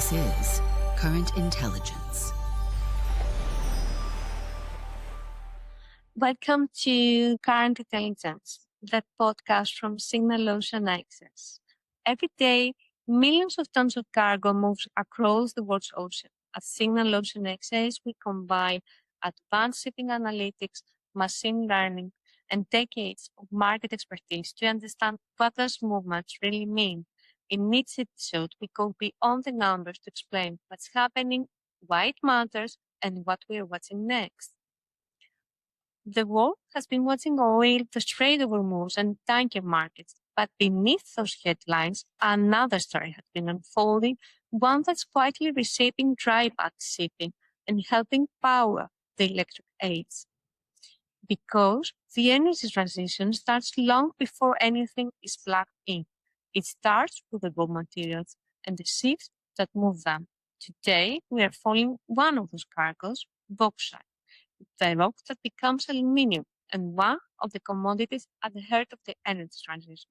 This is Current Intelligence. Welcome to Current Intelligence, the podcast from Signal Ocean Access. Every day, millions of tons of cargo moves across the world's ocean. At Signal Ocean Access, we combine advanced shipping analytics, machine learning, and decades of market expertise to understand what those movements really mean. In each episode, we go beyond the numbers to explain what's happening, why it matters, and what we're watching next. The world has been watching oil, the Strait of Hormuz, and tanker markets. But beneath those headlines, another story has been unfolding, one that's quietly reshaping dry bulk shipping and helping power the electric age. Because the energy transition starts long before anything is plugged in. It starts with the raw materials and the ships that move them. Today, we are following one of those cargoes, bauxite, the rock that becomes aluminium and one of the commodities at the heart of the energy transition.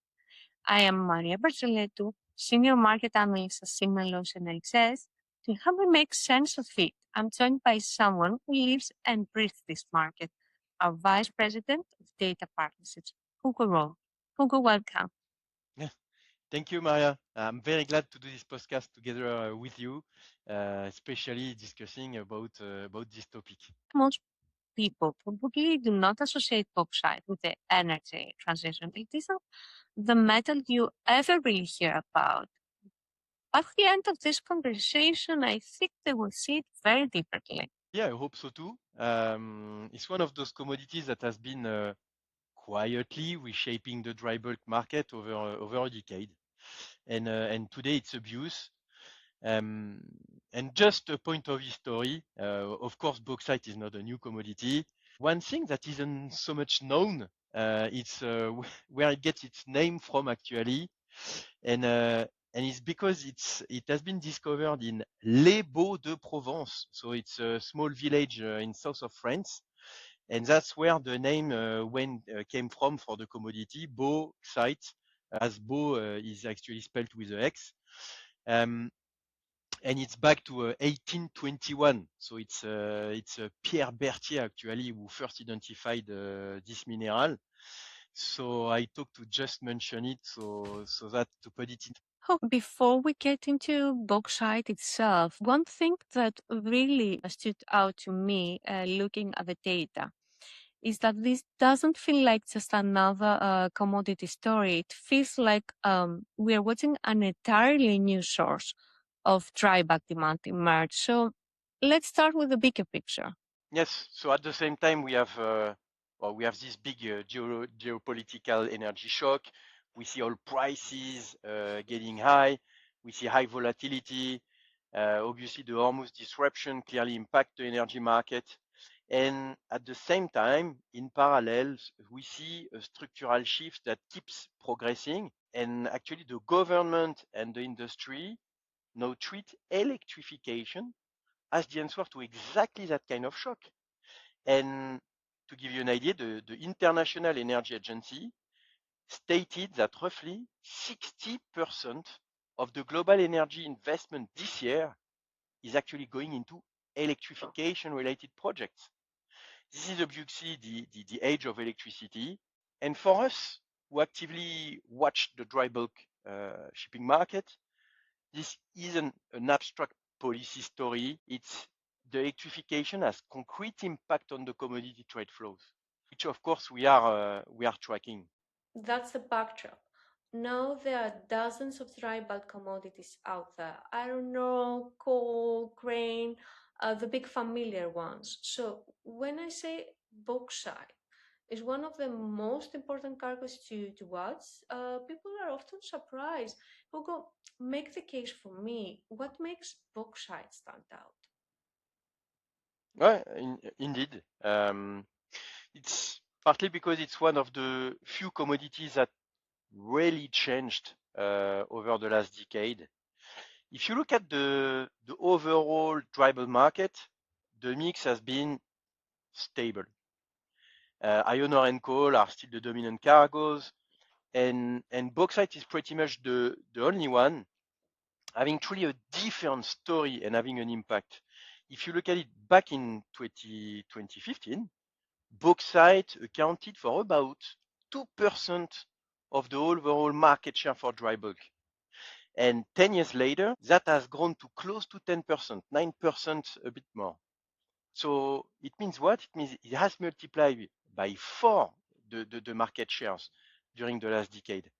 I am Maria Bertzeletou, Senior Market Analyst at Signal Ocean XS. To help me make sense of it, I'm joined by someone who lives and breathes this market, our Vice President of Data Partnerships, Hugo. Hugo, welcome. Yeah. Thank you, Maria. I'm very glad to do this podcast together with you, especially discussing about this topic. Most people probably do not associate bauxite with the energy transition. It isn't the metal you ever really hear about. At the end of this conversation, I think they will see it very differently. Yeah, I hope so too. It's one of those commodities that has been quietly reshaping the dry bulk market over a decade, and today it's abuse. And just a point of history, of course, bauxite is not a new commodity. One thing that isn't so much known, it's where it gets its name from actually, and it's because it has been discovered in Les Baux-de-Provence, so it's a small village in south of France, and that's where the name came from for the commodity, bauxite, as Beau is actually spelled with a X. And it's back to 1821. So it's Pierre Berthier actually who first identified this mineral. So I talked to just mention it so that to put it in. Oh, before we get into bauxite itself, one thing that really stood out to me looking at the data is that this doesn't feel like just another commodity story. It feels like we are watching an entirely new source of dry bulk demand emerge. So let's start with the bigger picture. Yes. So at the same time, we have this big geopolitical energy shock. We see oil prices getting high. We see high volatility. Obviously, the Hormuz disruption clearly impact the energy market. And at the same time, in parallel, we see a structural shift that keeps progressing. And actually, the government and the industry now treat electrification as the answer to exactly that kind of shock. And to give you an idea, the International Energy Agency stated that roughly 60% of the global energy investment this year is actually going into electrification-related projects. This is obviously the age of electricity. And for us who actively watch the dry bulk shipping market, this isn't an abstract policy story. It's the electrification has concrete impact on the commodity trade flows, which of course we are tracking. That's the backdrop. Now there are dozens of dry bulk commodities out there. Iron ore, coal, grain, the big familiar ones. So when I say bauxite is one of the most important cargoes to watch, people are often surprised. Hugo, make the case for me. What makes bauxite stand out? Well, indeed. It's partly because it's one of the few commodities that really changed over the last decade. If you look at the overall dry bulk market, the mix has been stable. Iron ore and coal are still the dominant cargoes, and bauxite is pretty much the only one having truly a different story and having an impact. If you look at it back in 2015, bauxite accounted for about 2% of the overall market share for dry bulk. And 10 years later, that has grown to close to 10%, 9%, a bit more. So it means what? It means it has multiplied by 4 the market shares during the last decade.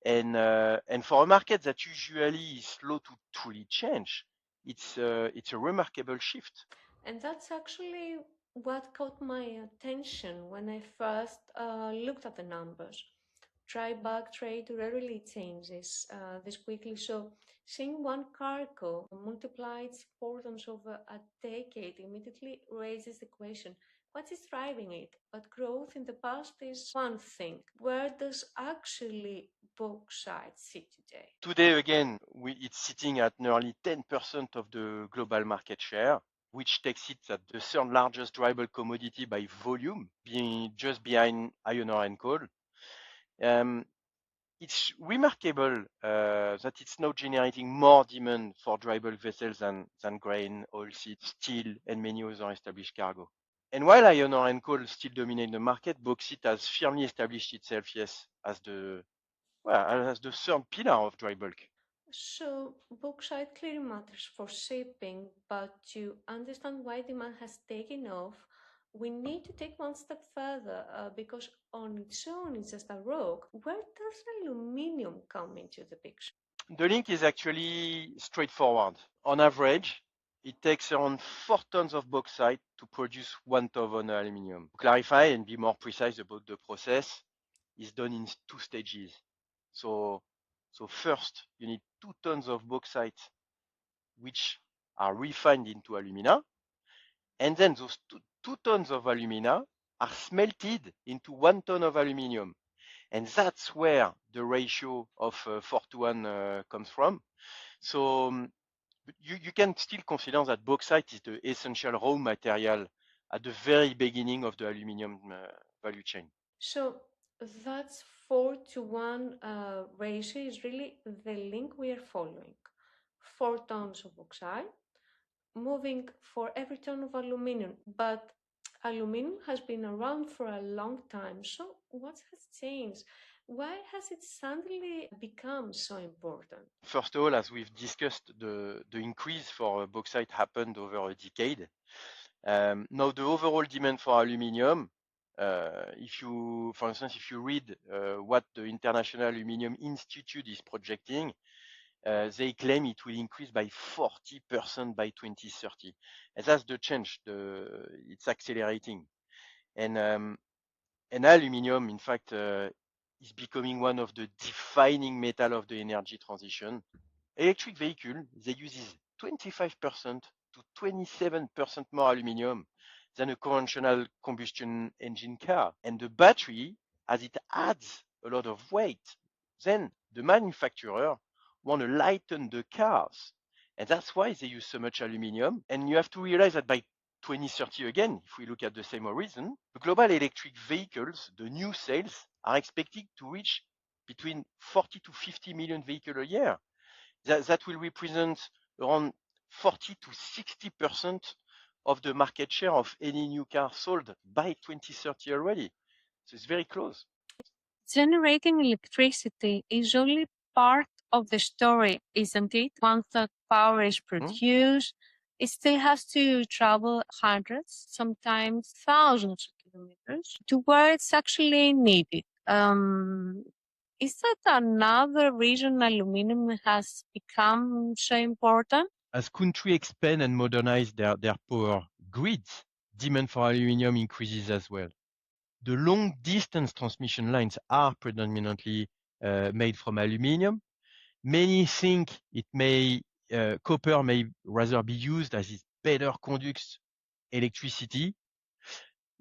And for a market that usually is slow to truly change, it's a remarkable shift. And that's actually what caught my attention when I first looked at the numbers. Dry bulk trade rarely changes this quickly, so seeing one cargo multiply its importance over a decade immediately raises the question, what is driving it? But growth in the past is one thing. Where does actually bauxite sit today? Today, again, it's sitting at nearly 10% of the global market share, which takes it at the third largest dry bulk commodity by volume, being just behind iron ore and coal. It's remarkable that it's now generating more demand for dry bulk vessels than grain, oilseed, steel, and many other established cargo. And while iron ore and coal still dominate the market, bauxite has firmly established itself, yes, as the third pillar of dry bulk. So, bauxite clearly matters for shipping, but to understand why demand has taken off, we need to take one step further because on its own it's just a rock. Where does aluminium come into the picture? The link is actually straightforward. On average, it takes around 4 tons of bauxite to produce 1 ton of aluminium. To clarify and be more precise about the process, it's done in 2 stages. So first, you need 2 tons of bauxite, which are refined into alumina. And then those 2 tons of alumina are smelted into 1 ton of aluminium. And that's where the ratio of 4 to 1 comes from. So you can still consider that bauxite is the essential raw material at the very beginning of the aluminium value chain. So, that's 4 to 1 ratio is really the link we are following. 4 tons of bauxite moving for every ton of aluminium. But aluminium has been around for a long time. So what has changed? Why has it suddenly become so important? First of all, as we've discussed, the increase for bauxite happened over a decade. Now the overall demand for aluminium, for instance, if you read what the International Aluminium Institute is projecting, they claim it will increase by 40% by 2030. And that's the change. It's accelerating. And aluminium, in fact, is becoming one of the defining metal of the energy transition. Electric vehicle, they use 25% to 27% more aluminium than a conventional combustion engine car. And the battery, as it adds a lot of weight, then the manufacturer want to lighten the cars. And that's why they use so much aluminium. And you have to realize that by 2030 again, if we look at the same horizon, the global electric vehicles, the new sales, are expected to reach between 40 to 50 million vehicles a year. That will represent around 40 to 60% of the market share of any new car sold by 2030 already. So it's very close. Generating electricity is only part of the story, isn't it? Once that power is produced, it still has to travel hundreds, sometimes thousands of kilometers to where it's actually needed. Is that another reason aluminum has become so important? As countries expand and modernize their power grids, demand for aluminium increases as well. The long distance transmission lines are predominantly made from aluminium. Many think copper may rather be used as it better conducts electricity.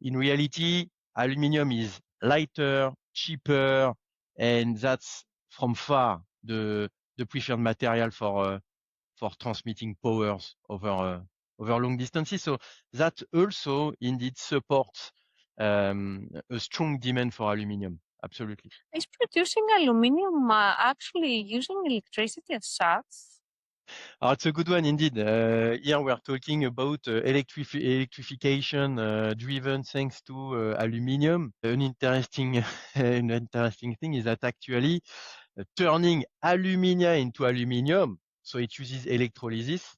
In reality, aluminium is lighter, cheaper, and that's from far the preferred material for transmitting powers over long distances. So that also indeed supports a strong demand for aluminium. Absolutely. Is producing aluminum actually using electricity as such? Oh, it's a good one indeed. Here we are talking about electrification driven thanks to aluminium. An interesting, an interesting thing is that actually turning alumina into aluminium, so it uses electrolysis.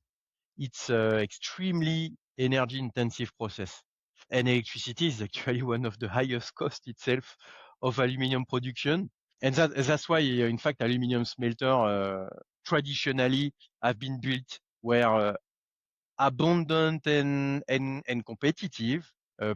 It's extremely energy intensive process. And electricity is actually one of the highest cost itself of aluminium production. And that's why, in fact, aluminium smelter traditionally have been built where abundant and competitive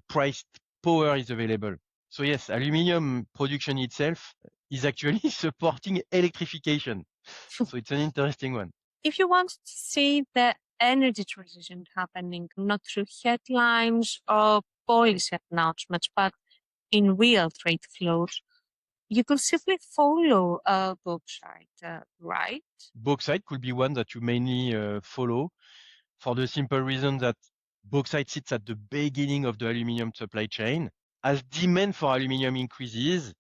priced power is available. So yes, aluminium production itself is actually supporting electrification. So it's an interesting one. If you want to see the energy transition happening not through headlines or policy announcements, but in real trade flows, you could simply follow a bauxite, right? Bauxite could be one that you mainly follow for the simple reason that bauxite sits at the beginning of the aluminium supply chain. As demand for aluminium increases,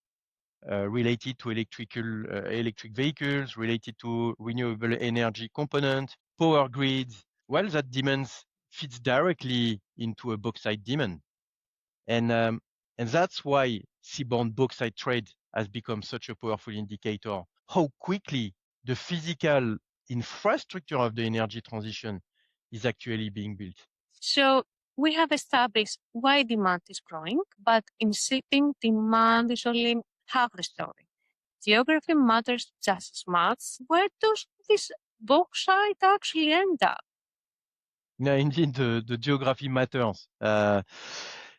related to electric vehicles, related to renewable energy component, power grids, well, that demand fits directly into a bauxite demand. And that's why seaborne bauxite trade has become such a powerful indicator. How quickly the physical infrastructure of the energy transition is actually being built. So we have established why demand is growing, but in shipping, demand is only half the story. Geography matters just as much. Where does this bauxite actually end up? Yeah, indeed, the geography matters.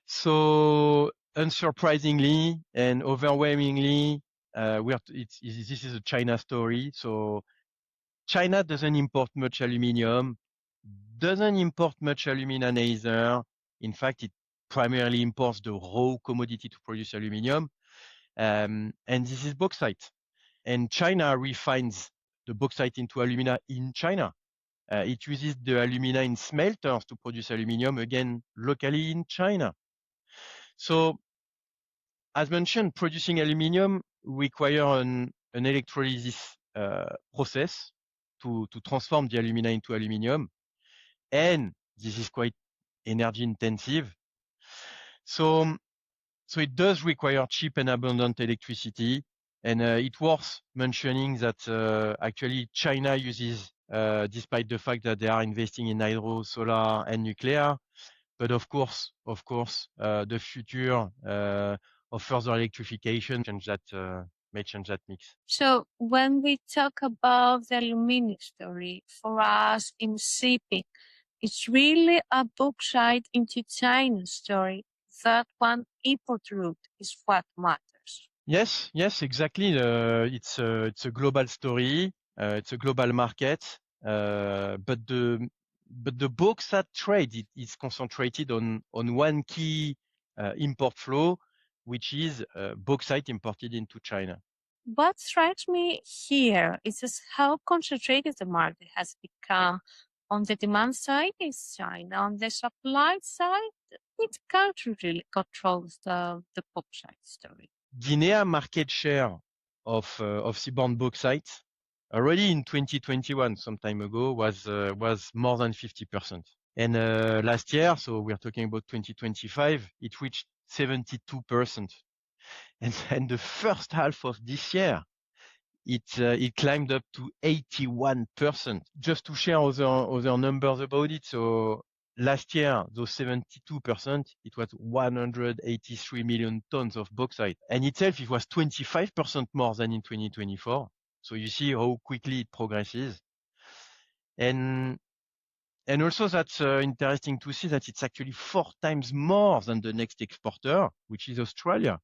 So unsurprisingly and overwhelmingly, this is a China story. So China doesn't import much aluminium, doesn't import much alumina either. In fact, it primarily imports the raw commodity to produce aluminium. And this is bauxite. And China refines the bauxite into alumina in China. It uses the alumina in smelters to produce aluminium, again, locally in China. So, as mentioned, producing aluminium requires an electrolysis process to transform the alumina into aluminium. And this is quite energy intensive. So it does require cheap and abundant electricity. And it's worth mentioning that actually China uses, despite the fact that they are investing in hydro, solar, and nuclear, but of course, the future of further electrification may change that mix. So when we talk about the aluminium story, for us in shipping, it's really a bauxite into China story. That one import route is what matters. Yes, exactly. It's a global story. It's a global market. But the bauxite trade is concentrated on one key import flow, which is bauxite imported into China. What strikes me here is just how concentrated the market has become. On the demand side is China. On the supply side, which country really controls the bauxite story? Guinea market share of seaborne bauxite already in 2021, some time ago, was more than 50%. And last year, so we're talking about 2025, it reached 72%. And the first half of this year, it climbed up to 81%. Just to share other numbers about it, so last year, those 72%, it was 183 million tons of bauxite. And itself, it was 25% more than in 2024. So you see how quickly it progresses. And also that's interesting to see that it's actually 4 times more than the next exporter, which is Australia.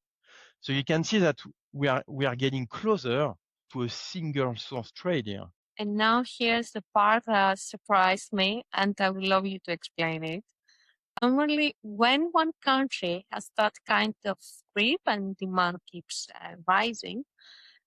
So you can see that we are getting closer to a single source trade here. And now here's the part that surprised me, and I would love you to explain it. Normally, when one country has that kind of grip and demand keeps rising,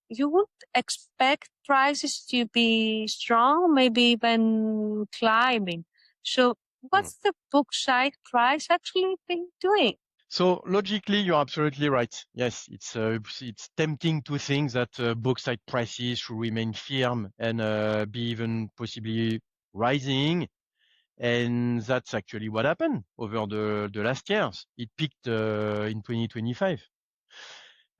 you would expect prices to be strong, maybe even climbing. So, what's the bauxite price actually been doing? So logically, you're absolutely right. Yes, it's tempting to think that bauxite prices should remain firm and be even possibly rising. And that's actually what happened over the last years. It peaked in 2025.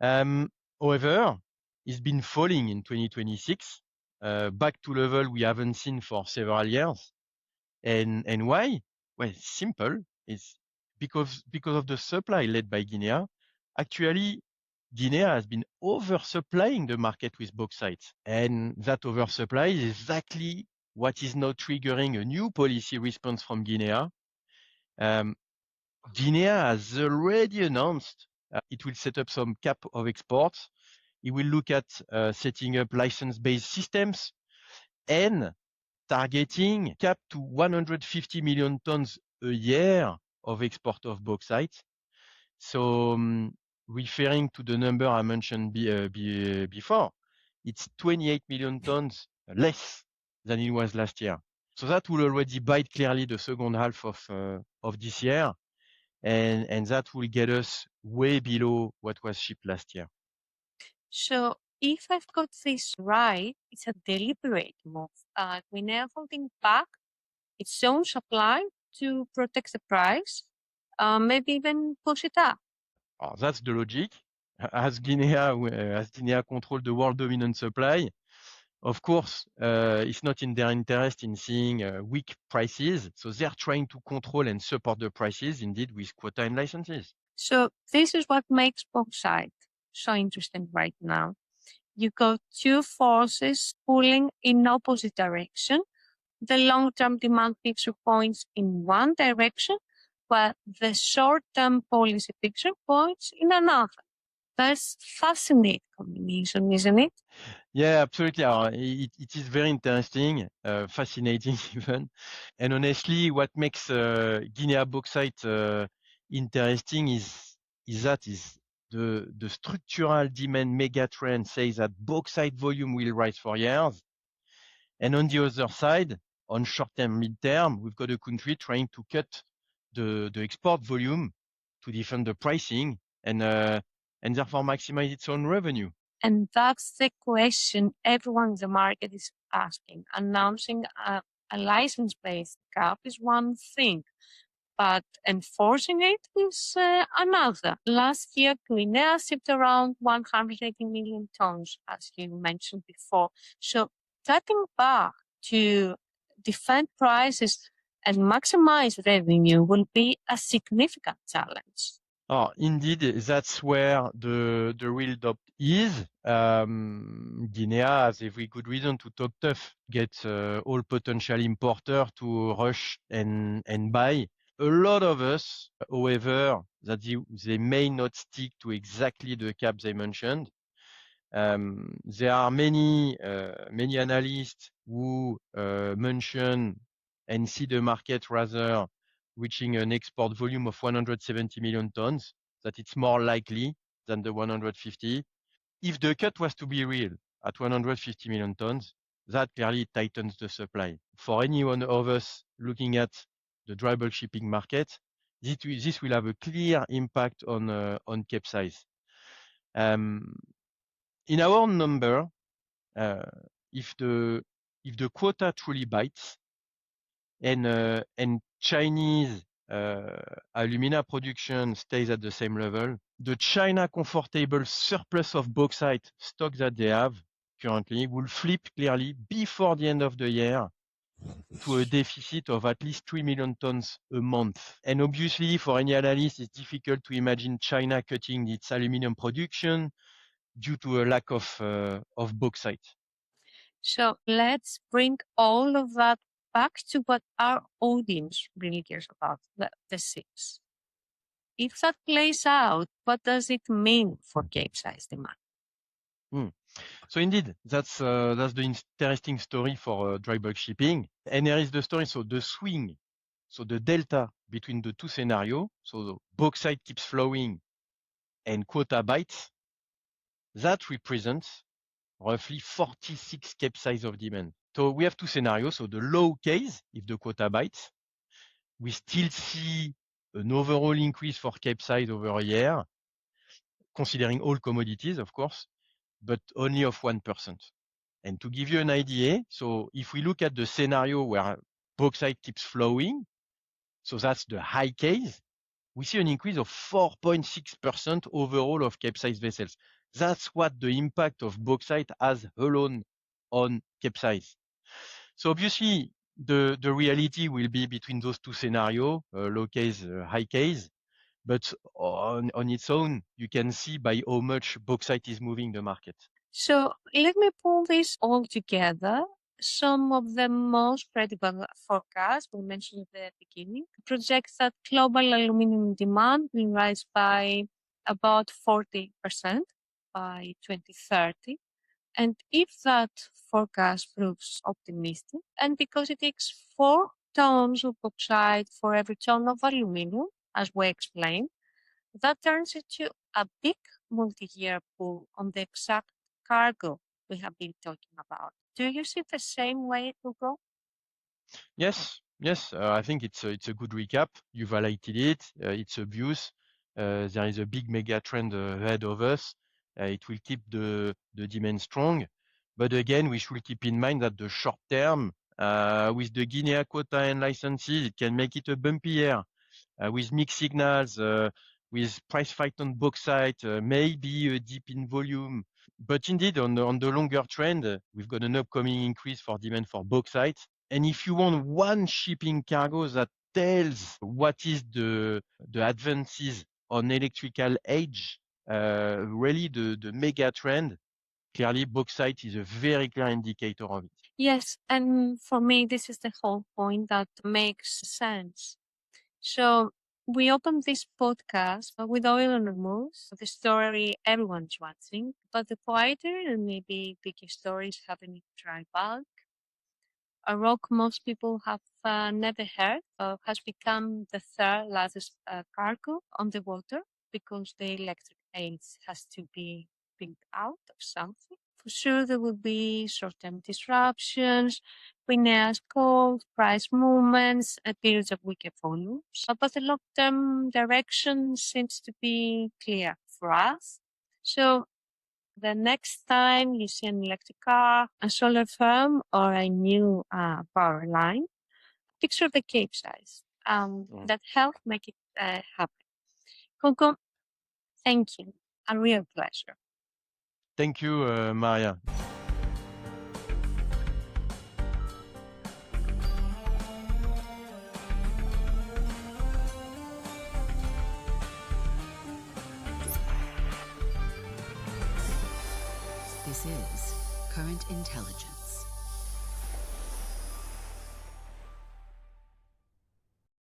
However, it's been falling in 2026, back to level we haven't seen for several years. And why? Well, it's simple. It's because of the supply led by Guinea. Actually, Guinea has been oversupplying the market with bauxite, and that oversupply is exactly what is now triggering a new policy response from Guinea. Guinea has already announced it will set up some cap of exports. It will look at setting up license-based systems and targeting cap to 150 million tons a year of export of bauxite. So, referring to the number I mentioned before, it's 28 million tons less than it was last year. So that will already bite clearly the second half of this year, and that will get us way below what was shipped last year. So if I've got this right, it's a deliberate move. Guinea holding back its own supply to protect the price, maybe even push it up. That's the logic. As Guinea controlled the world dominant supply, of course, it's not in their interest in seeing weak prices. So they're trying to control and support the prices, indeed, with quota and licenses. So this is what makes bauxite so interesting right now. You got two forces pulling in opposite direction. The long-term demand picture points in one direction, while the short-term policy picture points in another. That's fascinating combination, isn't it? Yeah, absolutely. It is very interesting, fascinating even. And honestly, what makes Guinea bauxite interesting is the structural demand megatrend says that bauxite volume will rise for years. And on the other side, on short term, mid term, we've got a country trying to cut the export volume to defend the pricing and therefore maximize its own revenue. And that's the question everyone in the market is asking. Announcing a license-based cap is one thing, but enforcing it is another. Last year, Guinea shipped around 180 million tons, as you mentioned before. So cutting back to defend prices and maximize revenue will be a significant challenge. Indeed, that's where the real doubt is. Guinea has every good reason to talk tough, get all potential importer to rush and buy. A lot of us, however, that they may not stick to exactly the cap they mentioned. There are many analysts who mention and see the market rather reaching an export volume of 170 million tons, that it's more likely than the 150. If the cut was to be real at 150 million tons, that clearly tightens the supply. For any one of us looking at the dry bulk shipping market, this will have a clear impact on Capesize. In our number, if the quota truly bites and Chinese alumina production stays at the same level, the China comfortable surplus of bauxite stock that they have currently will flip clearly before the end of the year to a deficit of at least 3 million tons a month. And obviously, for any analyst, it's difficult to imagine China cutting its aluminium production due to a lack of bauxite. So let's bring all of that back to what our audience really cares about, the ships. If that plays out, what does it mean for Capesize demand? So indeed, that's the interesting story for dry bulk shipping. And here is the story. So the swing, so the delta between the two scenarios, so the bauxite keeps flowing and quota bites, that represents roughly 46 Capesize of demand. So we have two scenarios. So the low case, if the quota bites, we still see an overall increase for Capesize over a year, considering all commodities, of course, but only of 1%. And to give you an idea, so if we look at the scenario where bauxite keeps flowing, so that's the high case, we see an increase of 4.6% overall of Capesize vessels. That's what the impact of bauxite has alone on Capesize. So obviously, the reality will be between those two scenarios, low case, high case. But on its own, you can see by how much bauxite is moving the market. So let me pull this all together. Some of the most credible forecasts we mentioned at the beginning project that global aluminum demand will rise by about 40% by 2030. And if that forecast proves optimistic, and because it takes 4 tons of bauxite for every ton of aluminum, as we explained, that turns into a big multi-year pull on the exact cargo we have been talking about. Do you see the same way, Hugo? Yes, I think it's a good recap. You've highlighted it. It's obvious. There is a big mega trend ahead of us. It will keep the demand strong. But again, we should keep in mind that the short term, with the Guinea quota and licenses, it can make it a bumpy year. With mixed signals, with price fight on bauxite, maybe a dip in volume. But indeed, on the longer trend, we've got an upcoming increase for demand for bauxite. And if you want one shipping cargo that tells what is the advances on electrical age, really the mega trend, clearly bauxite is a very clear indicator of it. Yes, and for me, this is the whole point that makes sense. So we opened this podcast with oil on Hormuz, the story everyone's watching, but the quieter and maybe bigger stories happening in dry bulk. A rock most people have never heard of has become the third largest cargo on the water because the electric age has to be built out of something. For sure, there will be short-term disruptions, Guinea's cold, price movements, periods of weaker volumes. But the long-term direction seems to be clear for us. So the next time you see an electric car, a solar farm, or a new power line, picture the Capesize that help make it happen. Hugo, thank you. A real pleasure. Thank you, Maria. This is Current Intelligence.